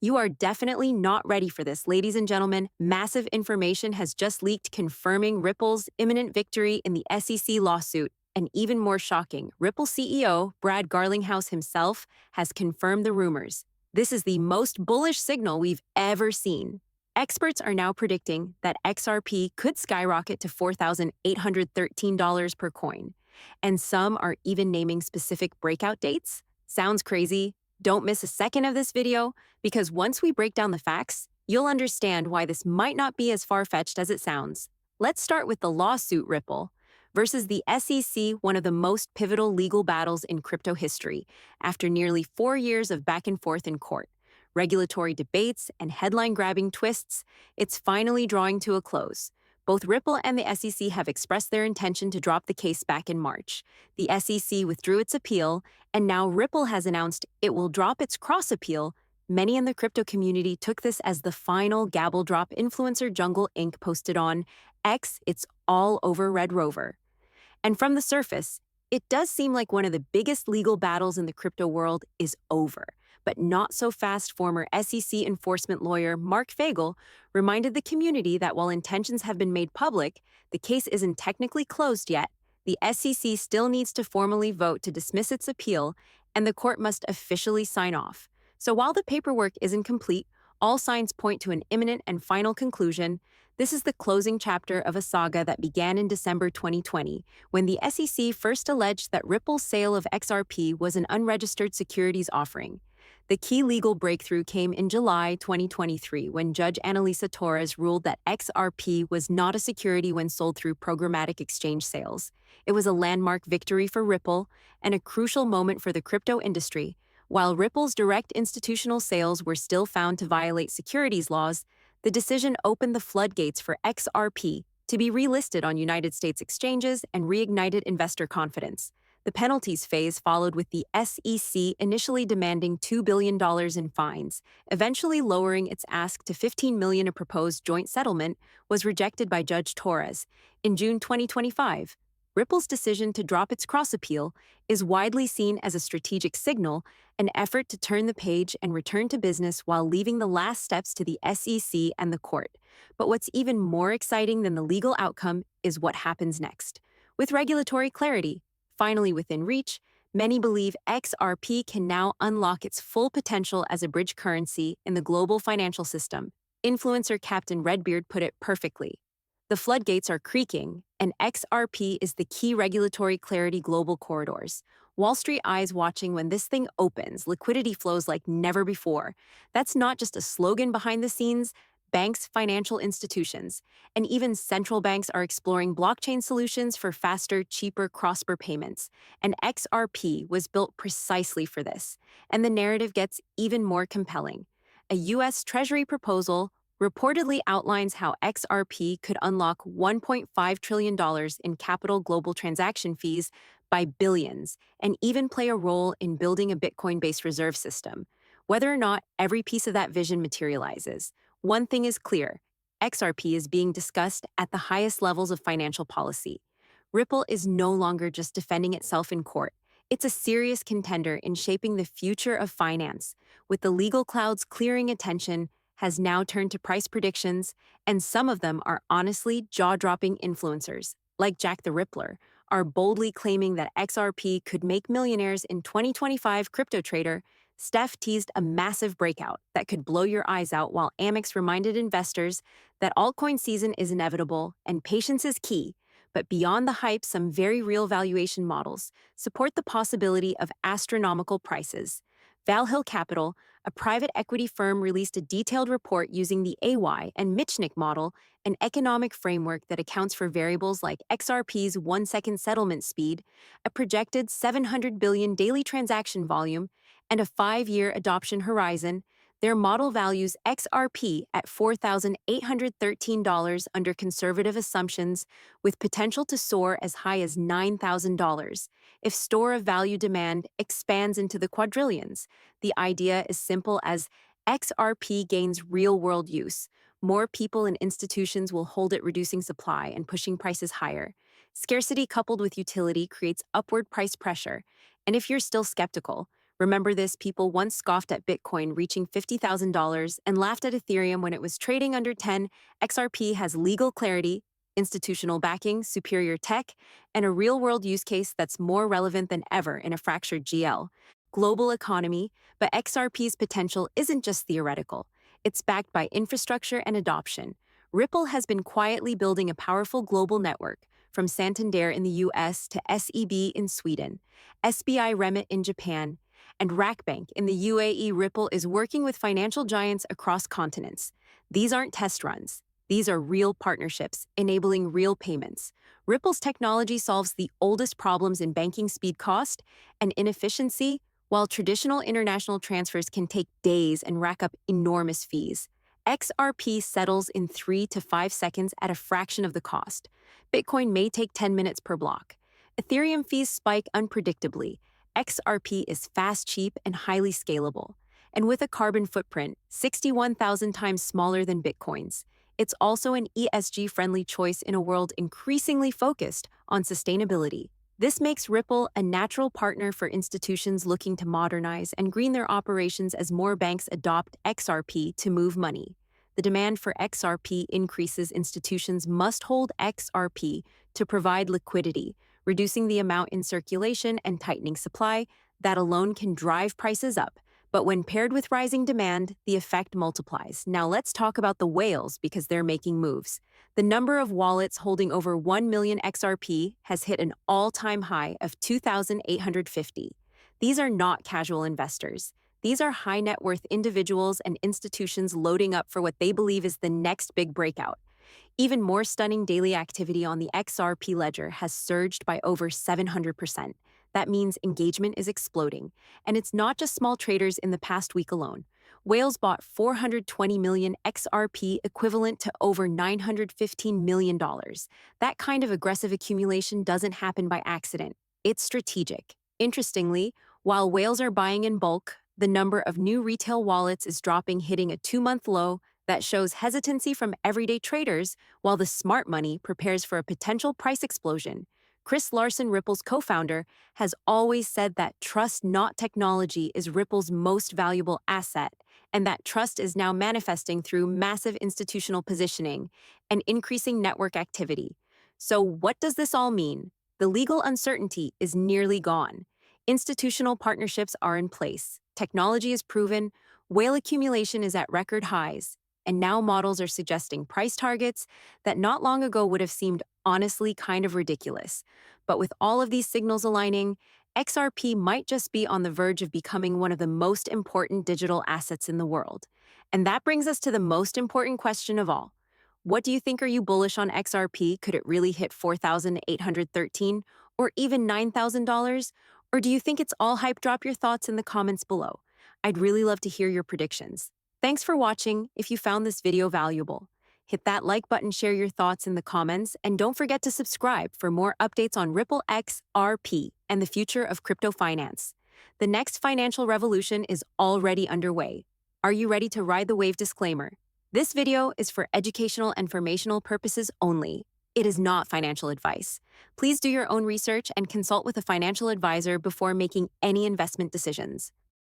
You are definitely not ready for this, ladies and gentlemen. Massive information has just leaked confirming Ripple's imminent victory in the SEC lawsuit. And even more shocking, Ripple CEO Brad Garlinghouse himself has confirmed the rumors. This is the most bullish signal we've ever seen. Experts are now predicting that XRP could skyrocket to $4,813 per coin. And some are even naming specific breakout dates. Sounds crazy? Don't miss a second of this video, because once we break down the facts, you'll understand why this might not be as far-fetched as it sounds. Let's start with the lawsuit Ripple versus the SEC, one of the most pivotal legal battles in crypto history, after nearly 4 years of back and forth in court. Regulatory debates and headline-grabbing twists, it's finally drawing to a close. Both Ripple and the SEC have expressed their intention to drop the case back in March. The SEC withdrew its appeal, and now Ripple has announced it will drop its cross-appeal. Many in the crypto community took this as the final gabble drop. Influencer Jungle Inc. posted on X, "It's all over Red Rover." And from the surface, it does seem like one of the biggest legal battles in the crypto world is over. But not so fast. Former SEC enforcement lawyer Mark Fagel reminded the community that while intentions have been made public, the case isn't technically closed yet. The SEC still needs to formally vote to dismiss its appeal, and the court must officially sign off. So while the paperwork isn't complete, all signs point to an imminent and final conclusion. This is the closing chapter of a saga that began in December 2020, when the SEC first alleged that Ripple's sale of XRP was an unregistered securities offering. The key legal breakthrough came in July 2023 when Judge Analisa Torres ruled that XRP was not a security when sold through programmatic exchange sales. It was a landmark victory for Ripple and a crucial moment for the crypto industry. While Ripple's direct institutional sales were still found to violate securities laws, the decision opened the floodgates for XRP to be relisted on United States exchanges and reignited investor confidence. The penalties phase followed, with the SEC initially demanding $2 billion in fines. Eventually lowering its ask to $15 million. A proposed joint settlement was rejected by Judge Torres. In June 2025, Ripple's decision to drop its cross-appeal is widely seen as a strategic signal, an effort to turn the page and return to business while leaving the last steps to the SEC and the court. But what's even more exciting than the legal outcome is what happens next. With regulatory clarity finally within reach, many believe XRP can now unlock its full potential as a bridge currency in the global financial system. Influencer Captain Redbeard put it perfectly. The floodgates are creaking, and XRP is the key regulatory clarity global corridors. Wall Street eyes watching when this thing opens, liquidity flows like never before. That's not just a slogan behind the scenes. Banks, financial institutions, and even central banks are exploring blockchain solutions for faster, cheaper cross-border payments. And XRP was built precisely for this. And the narrative gets even more compelling. A U.S. Treasury proposal reportedly outlines how XRP could unlock $1.5 trillion in capital global transaction fees by billions, and even play a role in building a Bitcoin-based reserve system. Whether or not every piece of that vision materializes, one thing is clear: XRP is being discussed at the highest levels of financial policy. Ripple is no longer just defending itself in court. It's a serious contender in shaping the future of finance. With the legal clouds clearing, attention has now turned to price predictions, and some of them are honestly jaw-dropping. Influencers, like Jack the Rippler, are boldly claiming that XRP could make millionaires in 2025. Crypto trader Steph teased a massive breakout that could blow your eyes out, while Amex reminded investors that altcoin season is inevitable and patience is key. But beyond the hype, some very real valuation models support the possibility of astronomical prices. Valhill Capital, a private equity firm, released a detailed report using the AY and Michnik model, an economic framework that accounts for variables like XRP's 1-second settlement speed, a projected 700 billion daily transaction volume, and a 5-year adoption horizon. Their model values XRP at $4,813 under conservative assumptions, with potential to soar as high as $9,000 if store of value demand expands into the quadrillions. The idea is simple: as XRP gains real-world use, more people and institutions will hold it, reducing supply and pushing prices higher. Scarcity coupled with utility creates upward price pressure. And if you're still skeptical, Remember this, people once scoffed at Bitcoin reaching $50,000 and laughed at Ethereum when it was trading under 10. XRP has legal clarity, institutional backing, superior tech, and a real-world use case that's more relevant than ever in a fractured global economy, but XRP's potential isn't just theoretical. It's backed by infrastructure and adoption. Ripple has been quietly building a powerful global network, from Santander in the US to SEB in Sweden, SBI Remit in Japan, and Rackbank in the UAE. Ripple is working with financial giants across continents. These aren't test runs. These are real partnerships, enabling real payments. Ripple's technology solves the oldest problems in banking: speed, cost, and inefficiency, while traditional international transfers can take days and rack up enormous fees. XRP settles in 3 to 5 seconds at a fraction of the cost. Bitcoin may take 10 minutes per block. Ethereum fees spike unpredictably. XRP is fast, cheap, and highly scalable. And with a carbon footprint 61,000 times smaller than Bitcoin's, it's also an ESG-friendly choice in a world increasingly focused on sustainability. This makes Ripple a natural partner for institutions looking to modernize and green their operations as more banks adopt XRP to move money. The demand for XRP increases. Institutions must hold XRP to provide liquidity, reducing the amount in circulation and tightening supply. That alone can drive prices up. But when paired with rising demand, the effect multiplies. Now let's talk about the whales, because they're making moves. The number of wallets holding over 1 million XRP has hit an all-time high of 2,850. These are not casual investors. These are high net worth individuals and institutions loading up for what they believe is the next big breakout. Even more stunning, daily activity on the XRP ledger has surged by over 700%. That means engagement is exploding. And it's not just small traders. In the past week alone, whales bought 420 million XRP, equivalent to over $915 million. That kind of aggressive accumulation doesn't happen by accident. It's strategic. Interestingly, while whales are buying in bulk, the number of new retail wallets is dropping, hitting a 2-month low. That shows hesitancy from everyday traders, while the smart money prepares for a potential price explosion. Chris Larsen, Ripple's co-founder, has always said that trust, not technology, is Ripple's most valuable asset, and that trust is now manifesting through massive institutional positioning and increasing network activity. So what does this all mean? The legal uncertainty is nearly gone. Institutional partnerships are in place. Technology is proven. Whale accumulation is at record highs. And now models are suggesting price targets that not long ago would have seemed honestly kind of ridiculous. But with all of these signals aligning, XRP might just be on the verge of becoming one of the most important digital assets in the world. And that brings us to the most important question of all. What do you think? Are you bullish on XRP? Could it really hit $4,813 or even $9,000? Or do you think it's all hype? Drop your thoughts in the comments below. I'd really love to hear your predictions. Thanks for watching. If you found this video valuable, hit that like button, share your thoughts in the comments, and don't forget to subscribe for more updates on Ripple, XRP, and the future of crypto finance. The next financial revolution is already underway. Are you ready to ride the wave? Disclaimer: this video is for educational and informational purposes only. It is not financial advice. Please do your own research and consult with a financial advisor before making any investment decisions.